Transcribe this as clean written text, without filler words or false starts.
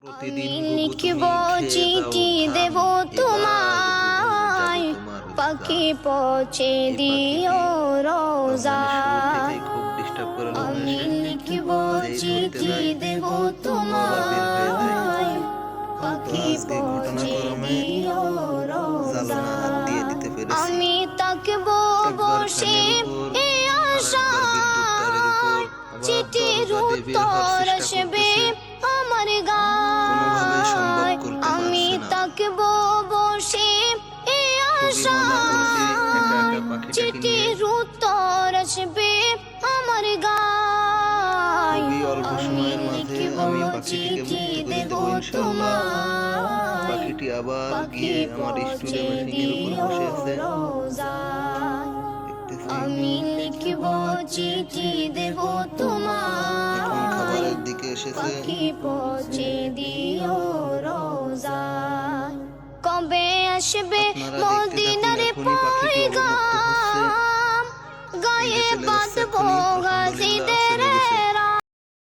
আমি লিখব চিঠি দেব তোমায়, পাখি পৌঁছে দিও রোজায়। আমি লিখব চিঠি দেব তোমায়, পাখি পৌঁছে দিও রোজায়। আমি তাকব বসে এ আশায়, চিঠির উত্তর আসবে আমার গায়। আমি তাকব বসে এ আশায়, চিঠির উত্তর আসবে আমার গায়। আমি লিখব চিঠি দেব তোমায়, পাখিটি আবার পাখি গিয়ে আমার পৌঁছে স্টুডিও মেশিনের উপর দিও বসে আছে। রোজায়। দেখতেছি আমি লিখব চিঠি দেব তোমায়, এখন খাবারের দিকে এসেছে। পাখি পৌঁছে দিও রোজায়। কবে আসবে আপনারা দেখতে মদিনার থাকুন, এখনই পাখিটি অবমুক্ত হচ্ছে। পয়গাম, গায়ে এই যে চলে যাচ্ছে বাঁধবো এখনই, গাজীদের